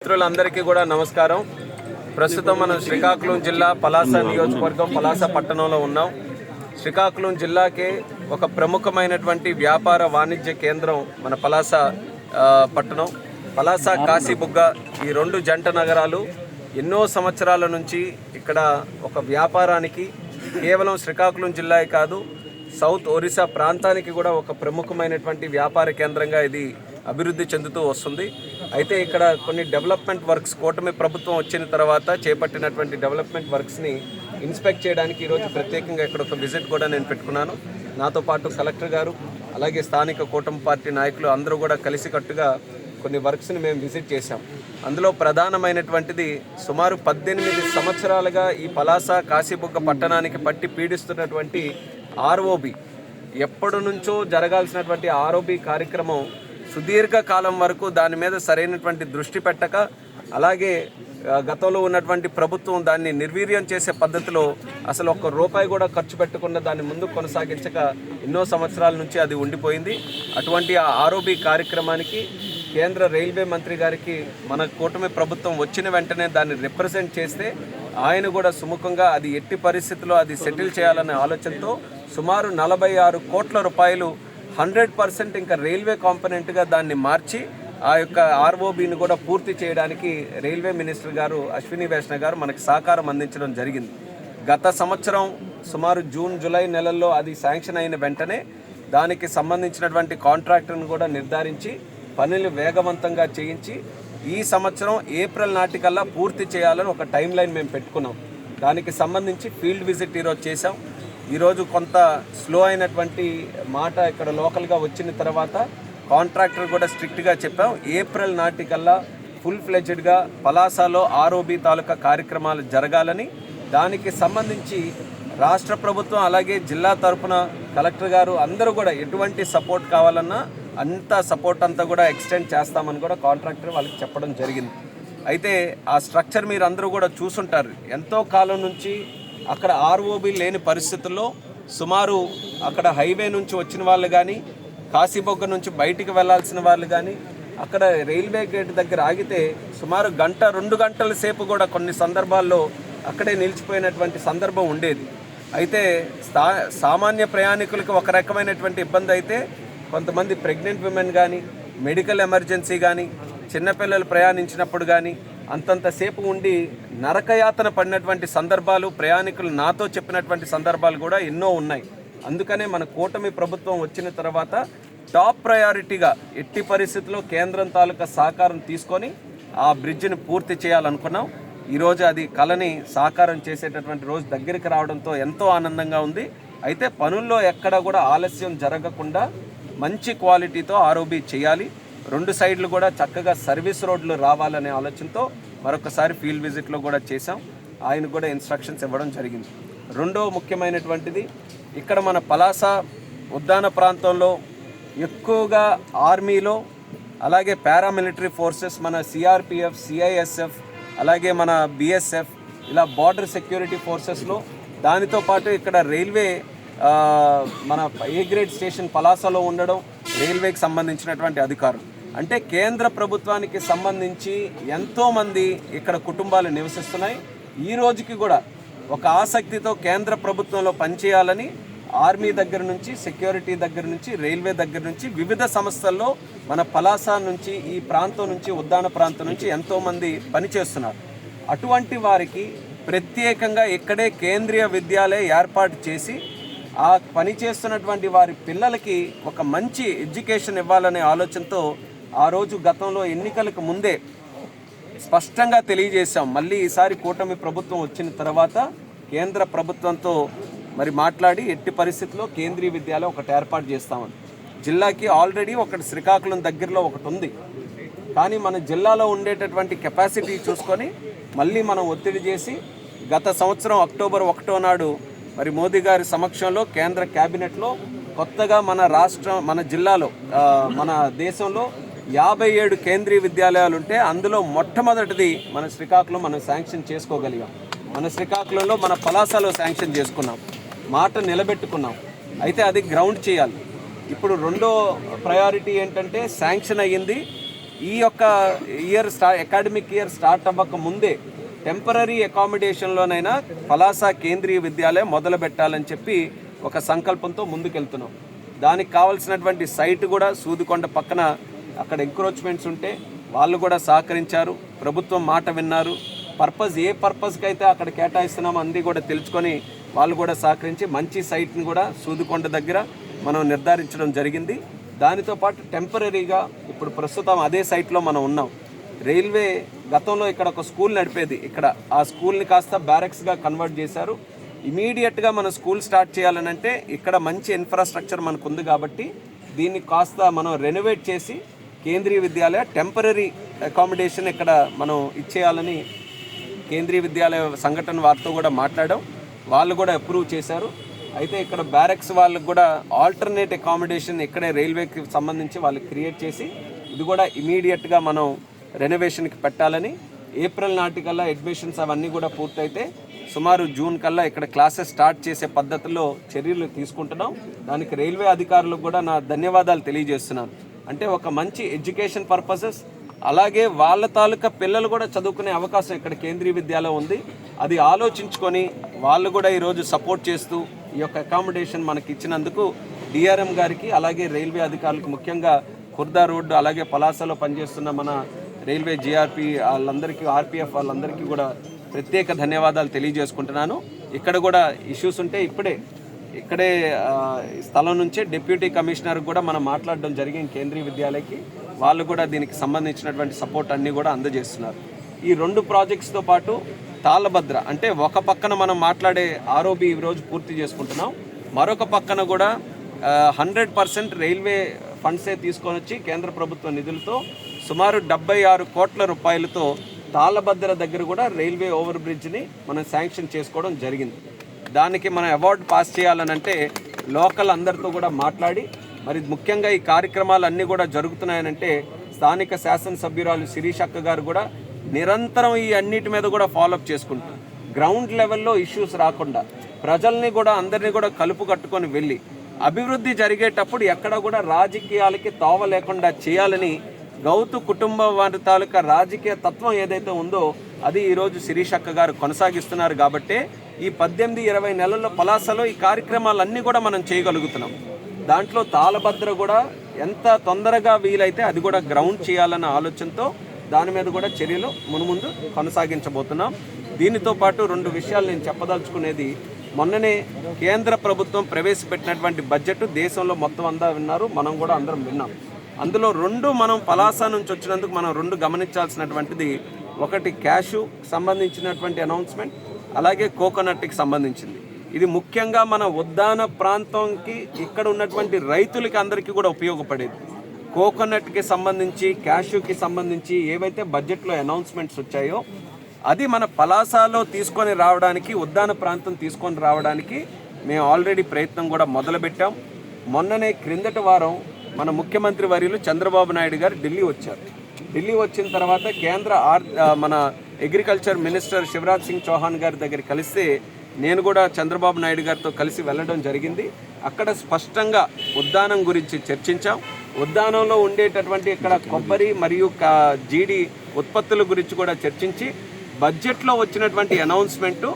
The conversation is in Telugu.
మిత్రులందరికీ కూడా నమస్కారం. ప్రస్తుతం మనం శ్రీకాకుళం జిల్లా పలాస నియోజకవర్గం పలాస పట్టణంలో ఉన్నాం. శ్రీకాకుళం జిల్లాకే ఒక ప్రముఖమైనటువంటి వ్యాపార వాణిజ్య కేంద్రం మన పలాస పట్టణం. పలాస కాశీబుగ్గ ఈ రెండు జంట నగరాలు ఎన్నో సంవత్సరాల నుంచి ఇక్కడ ఒక వ్యాపారానికి కేవలం శ్రీకాకుళం జిల్లా కాదు, సౌత్ ఒరిస్సా ప్రాంతానికి కూడా ఒక ప్రముఖమైనటువంటి వ్యాపార కేంద్రంగా ఇది అభివృద్ధి చెందుతూ వస్తుంది. అయితే ఇక్కడ కొన్ని డెవలప్మెంట్ వర్క్స్ కూటమి ప్రభుత్వం వచ్చిన తర్వాత చేపట్టినటువంటి డెవలప్మెంట్ వర్క్స్ని ఇన్స్పెక్ట్ చేయడానికి ఈరోజు ప్రత్యేకంగా ఇక్కడ ఒక విజిట్ కూడా నేను పెట్టుకున్నాను. నాతో పాటు కలెక్టర్ గారు అలాగే స్థానిక కూటమి పార్టీ నాయకులు అందరూ కూడా కలిసికట్టుగా కొన్ని వర్క్స్ని మేము విజిట్ చేశాం. అందులో ప్రధానమైనటువంటిది సుమారు 18 సంవత్సరాలుగా ఈ పలాస కాశీబుగ్గ పట్టణానికి పట్టి పీడిస్తున్నటువంటి ఆర్ఓబి, ఎప్పటి నుంచో జరగాల్సినటువంటి ఆర్ఓబి కార్యక్రమం సుదీర్ఘకాలం వరకు దాని మీద సరైనటువంటి దృష్టి పెట్టక, అలాగే గతంలో ఉన్నటువంటి ప్రభుత్వం దాన్ని నిర్వీర్యం చేసే పద్ధతిలో అసలు ఒక్క రూపాయి కూడా ఖర్చు పెట్టకుండా దాన్ని ముందు కొనసాగించక ఎన్నో సంవత్సరాల నుంచి అది ఉండిపోయింది. అటువంటి ఆ ఆర్ఓబి కార్యక్రమానికి కేంద్ర రైల్వే మంత్రి గారికి మన కూటమి ప్రభుత్వం వచ్చిన వెంటనే దాన్ని రిప్రజెంట్ చేస్తే ఆయన కూడా సుముఖంగా అది ఎట్టి పరిస్థితుల్లో అది సెటిల్ చేయాలనే ఆలోచనతో సుమారు 46 కోట్ల రూపాయలు 100% ఇంకా రైల్వే కాంపోనెంట్గా దాన్ని మార్చి ఆ యొక్క ఆర్ఓబిని కూడా పూర్తి చేయడానికి రైల్వే మినిస్టర్ గారు అశ్విని వైష్ణవ్ గారు మనకి సహకారం అందించడం జరిగింది. గత సంవత్సరం సుమారు జూన్ జూలై నెలల్లో అది శాంక్షన్ అయిన వెంటనే దానికి సంబంధించినటువంటి కాంట్రాక్టర్ను కూడా నిర్ధారించి పనులు వేగవంతంగా చేయించి ఈ సంవత్సరం ఏప్రిల్ నాటికల్లా పూర్తి చేయాలని ఒక టైం లైన్ మేము పెట్టుకున్నాం. దానికి సంబంధించి ఫీల్డ్ విజిట్ ఈరోజు చేసాం. ఈరోజు కొంత స్లో అయినటువంటి మాట ఇక్కడ లోకల్గా వచ్చిన తర్వాత కాంట్రాక్టర్ కూడా స్ట్రిక్ట్గా చెప్పాం, ఏప్రిల్ నాటికల్లా ఫుల్ ఫ్లెడ్జ్డ్గా పలాసలో ఆర్ఓబి తాలూకా కార్యక్రమాలు జరగాలని. దానికి సంబంధించి రాష్ట్ర ప్రభుత్వం అలాగే జిల్లా తరఫున కలెక్టర్ గారు అందరూ కూడా ఎటువంటి సపోర్ట్ కావాలన్నా అంత సపోర్ట్ అంతా కూడా ఎక్స్టెండ్ చేస్తామని కూడా కాంట్రాక్టర్ వాళ్ళకి చెప్పడం జరిగింది. అయితే ఆ స్ట్రక్చర్ మీరు అందరూ కూడా చూసుంటారు. ఎంతో కాలం నుంచి అక్కడ ఆర్ఓబి లేని పరిస్థితుల్లో సుమారు అక్కడ హైవే నుంచి వచ్చిన వాళ్ళు కానీ, కాశీబొగ్గ నుంచి బయటికి వెళ్లాల్సిన వాళ్ళు కానీ అక్కడ రైల్వే గేట్ దగ్గర ఆగితే సుమారు 1-2 గంటల సేపు కూడా కొన్ని సందర్భాల్లో అక్కడే నిలిచిపోయినటువంటి సందర్భం ఉండేది. అయితే సామాన్య ప్రయాణికులకు ఒక రకమైనటువంటి ఇబ్బంది అయితే, కొంతమంది ప్రెగ్నెంట్ విమెన్ కానీ, మెడికల్ ఎమర్జెన్సీ కానీ, చిన్నపిల్లలు ప్రయాణించినప్పుడు కానీ అంతంతసేపు ఉండి నరకయాతన పడినటువంటి సందర్భాలు ప్రయాణికులు నాతో చెప్పినటువంటి సందర్భాలు కూడా ఎన్నో ఉన్నాయి. అందుకనే మన కూటమి ప్రభుత్వం వచ్చిన తర్వాత టాప్ ప్రయారిటీగా ఎట్టి పరిస్థితుల్లో కేంద్రం తాలూకా సహకారం తీసుకొని ఆ బ్రిడ్జిని పూర్తి చేయాలనుకున్నాం. ఈరోజు అది కళని సాకారం చేసేటటువంటి రోజు దగ్గరికి రావడంతో ఎంతో ఆనందంగా ఉంది. అయితే పనుల్లో ఎక్కడ కూడా ఆలస్యం జరగకుండా మంచి క్వాలిటీతో ఆర్ఓబి చేయాలి. 2 సైడ్లు కూడా చక్కగా సర్వీస్ రోడ్లు రావాలనే ఆలోచనతో మరొకసారి ఫీల్డ్ విజిట్లో కూడా చేశాం. ఆయన కూడా ఇన్స్ట్రక్షన్స్ ఇవ్వడం జరిగింది. రెండో ముఖ్యమైనటువంటిది, ఇక్కడ మన పలాస ఉద్యాన ప్రాంతంలో ఎక్కువగా ఆర్మీలో అలాగే పారామిలిటరీ ఫోర్సెస్, మన సిఆర్పిఎఫ్, సిఐఎస్ఎఫ్, అలాగే మన బిఎస్ఎఫ్, ఇలా బార్డర్ సెక్యూరిటీ ఫోర్సెస్లో, దానితో పాటు ఇక్కడ రైల్వే మన ఏ గ్రేడ్ స్టేషన్ పలాసలో ఉండడం, రైల్వేకి సంబంధించినటువంటి అధికారులు, అంటే కేంద్ర ప్రభుత్వానికి సంబంధించి ఎంతోమంది ఇక్కడ కుటుంబాలు నివసిస్తున్నాయి. ఈ రోజుకి కూడా ఒక ఆసక్తితో కేంద్ర ప్రభుత్వంలో పనిచేయాలని ఆర్మీ దగ్గర నుంచి, సెక్యూరిటీ దగ్గర నుంచి, రైల్వే దగ్గర నుంచి, వివిధ సంస్థల్లో మన పలాస నుంచి, ఈ ప్రాంతం నుంచి, ఉద్యాన ప్రాంతం నుంచి ఎంతోమంది పనిచేస్తున్నారు. అటువంటి వారికి ప్రత్యేకంగా ఇక్కడే కేంద్రీయ విద్యాలయం ఏర్పాటు చేసి ఆ పనిచేస్తున్నటువంటి వారి పిల్లలకి ఒక మంచి ఎడ్యుకేషన్ ఇవ్వాలనే ఆలోచనతో ఆ రోజు గతంలో ఎన్నికలకు ముందే స్పష్టంగా తెలియజేశాం. మళ్ళీ ఈసారి కూటమి ప్రభుత్వం వచ్చిన తర్వాత కేంద్ర ప్రభుత్వంతో మరి మాట్లాడి ఎట్టి పరిస్థితుల్లో కేంద్రీయ విద్యాలయం ఒకటి ఏర్పాటు చేస్తామని. జిల్లాకి ఆల్రెడీ ఒకటి శ్రీకాకుళం దగ్గరలో ఒకటి ఉంది, కానీ మన జిల్లాలో ఉండేటటువంటి కెపాసిటీ చూసుకొని మళ్ళీ మనం ఒత్తిడి చేసి గత సంవత్సరం అక్టోబర్ 1వ నాడు మరి మోదీ గారి సమక్షంలో కేంద్ర క్యాబినెట్లో కొత్తగా మన రాష్ట్రం, మన జిల్లాలో, మన దేశంలో 57 కేంద్రీయ విద్యాలయాలు ఉంటే అందులో మొట్టమొదటిది మన శ్రీకాకుళం మనం శాంక్షన్ చేసుకోగలిగాం. మన శ్రీకాకుళంలో, మన పలాసలో శాంక్షన్ చేసుకున్నాం, మాట నిలబెట్టుకున్నాం. అయితే అది గ్రౌండ్ చేయాలి. ఇప్పుడు రెండో ప్రయారిటీ ఏంటంటే శాంక్షన్ అయ్యింది, ఈ యొక్క అకాడమిక్ ఇయర్ స్టార్ట్ అవ్వక ముందే టెంపరీ అకామిడేషన్లోనైనా పలాస కేంద్రీయ విద్యాలయం మొదలు పెట్టాలని చెప్పి ఒక సంకల్పంతో ముందుకెళ్తున్నాం. దానికి కావాల్సినటువంటి సైట్ కూడా సూదికొండ పక్కన అక్కడ ఎంక్రోచ్మెంట్స్ ఉంటే వాళ్ళు కూడా సహకరించారు. ప్రభుత్వం మాట విన్నారు. ఏ పర్పస్కి అయితే అక్కడ కేటాయిస్తున్నామో అన్నీ కూడా తెలుసుకొని వాళ్ళు కూడా సహకరించి మంచి సైట్ని కూడా సూదికొండ దగ్గర మనం నిర్ధారించడం జరిగింది. దానితో పాటు టెంపరీగా ఇప్పుడు ప్రస్తుతం అదే సైట్లో మనం ఉన్నాం. రైల్వే గతంలో ఇక్కడ ఒక స్కూల్ నడిపేది. ఇక్కడ ఆ స్కూల్ని కాస్త బ్యారక్స్గా కన్వర్ట్ చేశారు. ఇమీడియట్గా మనం స్కూల్ స్టార్ట్ చేయాలనంటే ఇక్కడ మంచి ఇన్ఫ్రాస్ట్రక్చర్ మనకు ఉంది కాబట్టి దీన్ని కాస్త మనం రెనోవేట్ చేసి కేంద్రీయ విద్యాలయ టెంపరీ అకామిడేషన్ ఇక్కడ మనం ఇచ్చేయాలని కేంద్రీయ విద్యాలయ సంఘటన వారితో కూడా మాట్లాడాం. వాళ్ళు కూడా అప్రూవ్ చేశారు. అయితే ఇక్కడ బ్యారక్స్ వాళ్ళకు కూడా ఆల్టర్నేట్ అకామిడేషన్ ఇక్కడే రైల్వేకి సంబంధించి వాళ్ళు క్రియేట్ చేసి ఇది కూడా ఇమీడియట్గా మనం రెనోవేషన్కి పెట్టాలని, ఏప్రిల్ నాటికల్లా అడ్మిషన్స్ అవన్నీ కూడా పూర్తయితే సుమారు జూన్ కల్లా ఇక్కడ క్లాసెస్ స్టార్ట్ చేసే పద్ధతిలో చర్యలు తీసుకుంటున్నాం. దానికి రైల్వే అధికారులకు కూడా నా ధన్యవాదాలు తెలియజేస్తున్నాను. అంటే ఒక మంచి ఎడ్యుకేషన్ పర్పసెస్, అలాగే వాళ్ళ తాలూకా పిల్లలు కూడా చదువుకునే అవకాశం ఇక్కడ కేంద్రీయ విద్యాలయం ఉంది. అది ఆలోచించుకొని వాళ్ళు కూడా ఈరోజు సపోర్ట్ చేస్తూ ఈ యొక్క అకామిడేషన్ మనకి ఇచ్చినందుకు డిఆర్ఎం గారికి, అలాగే రైల్వే అధికారులకు, ముఖ్యంగా ఖుర్దా రోడ్డు అలాగే పలాసలో పనిచేస్తున్న మన రైల్వే జీఆర్పీ వాళ్ళందరికీ, ఆర్పీఎఫ్ వాళ్ళందరికీ కూడా ప్రత్యేక ధన్యవాదాలు తెలియజేసుకుంటున్నాను. ఇక్కడ కూడా ఇష్యూస్ ఉంటే ఇక్కడే స్థలం నుంచే డిప్యూటీ కమిషనర్ కూడా మనం మాట్లాడడం జరిగింది కేంద్రీయ విద్యాలయకి. వాళ్ళు కూడా దీనికి సంబంధించినటువంటి సపోర్ట్ అన్నీ కూడా అందజేస్తున్నారు. ఈ 2 ప్రాజెక్ట్స్తో పాటు తాళభద్ర అంటే ఒక పక్కన మనం మాట్లాడే ఆర్ఓబి ఈరోజు పూర్తి చేసుకుంటున్నాం. మరొక పక్కన కూడా 100% రైల్వే ఫండ్సే తీసుకొని వచ్చి కేంద్ర ప్రభుత్వ నిధులతో సుమారు 76 కోట్ల రూపాయలతో తాళభద్ర దగ్గర కూడా రైల్వే ఓవర్ బ్రిడ్జ్ని మనం శాంక్షన్ చేసుకోవడం జరిగింది. దానికి మనం అవార్డు పాస్ చేయాలనంటే లోకల్ అందరితో కూడా మాట్లాడి, మరి ముఖ్యంగా ఈ కార్యక్రమాలు అన్నీ కూడా జరుగుతున్నాయనంటే స్థానిక శాసనసభ్యురాలు శిరీష్ అక్క గారు కూడా నిరంతరం ఈ అన్నిటి మీద కూడా ఫాలోఅప్ చేసుకుంటారు. గ్రౌండ్ లెవెల్లో ఇష్యూస్ రాకుండా ప్రజల్ని కూడా అందరినీ కూడా కలుపు కట్టుకొని వెళ్ళి అభివృద్ధి జరిగేటప్పుడు ఎక్కడ కూడా రాజకీయాలకి తావ లేకుండా చేయాలని గౌతు కుటుంబం వారి తాలూకా రాజకీయ తత్వం ఏదైతే ఉందో అది ఈరోజు శిరీష్ అక్క గారు కొనసాగిస్తున్నారు. కాబట్టి ఈ 18-20 నెలల్లో పలాసలో ఈ కార్యక్రమాలన్నీ కూడా మనం చేయగలుగుతున్నాం. దాంట్లో తాళభద్ర కూడా ఎంత తొందరగా వీలైతే అది కూడా గ్రౌండ్ చేయాలన్న ఆలోచనతో దాని మీద కూడా చర్యలు మున్ముందు కొనసాగించబోతున్నాం. దీనితో పాటు 2 విషయాలు నేను చెప్పదలుచుకునేది. మొన్ననే కేంద్ర ప్రభుత్వం ప్రవేశపెట్టినటువంటి బడ్జెట్ దేశంలో మొత్తం అంతా విన్నారు, మనం కూడా అందరం విన్నాం. అందులో 2 మనం పలాస నుంచి వచ్చినందుకు మనం 2 గమనించాల్సినటువంటిది, ఒకటి క్యాషు సంబంధించినటువంటి అనౌన్స్మెంట్, అలాగే కోకోనట్కి సంబంధించింది. ఇది ముఖ్యంగా మన ఉద్దాన ప్రాంతంకి ఇక్కడ ఉన్నటువంటి రైతులకి అందరికీ కూడా ఉపయోగపడేది. కోకోనట్కి సంబంధించి, క్యాషుకి సంబంధించి ఏవైతే బడ్జెట్లో అనౌన్స్మెంట్స్ వచ్చాయో అది మన పలాసలో తీసుకొని రావడానికి, ఉద్దాన ప్రాంతం తీసుకొని రావడానికి మేము ఆల్రెడీ ప్రయత్నం కూడా మొదలుపెట్టాం. మొన్ననే క్రిందటి వారం మన ముఖ్యమంత్రి వర్యులు చంద్రబాబు నాయుడు గారు ఢిల్లీ వచ్చారు. ఢిల్లీ వచ్చిన తర్వాత మన అగ్రికల్చర్ మినిస్టర్ శివరాజ్ సింగ్ చౌహాన్ గారి దగ్గర కలిస్తే నేను కూడా చంద్రబాబు నాయుడు గారితో కలిసి వెళ్ళడం జరిగింది. అక్కడ స్పష్టంగా ఉద్దానం గురించి చర్చించాం. ఉద్దానంలో ఉండేటటువంటి ఇక్కడ కొబ్బరి మరియు జీడి ఉత్పత్తుల గురించి కూడా చర్చించి బడ్జెట్లో వచ్చినటువంటి అనౌన్స్మెంటు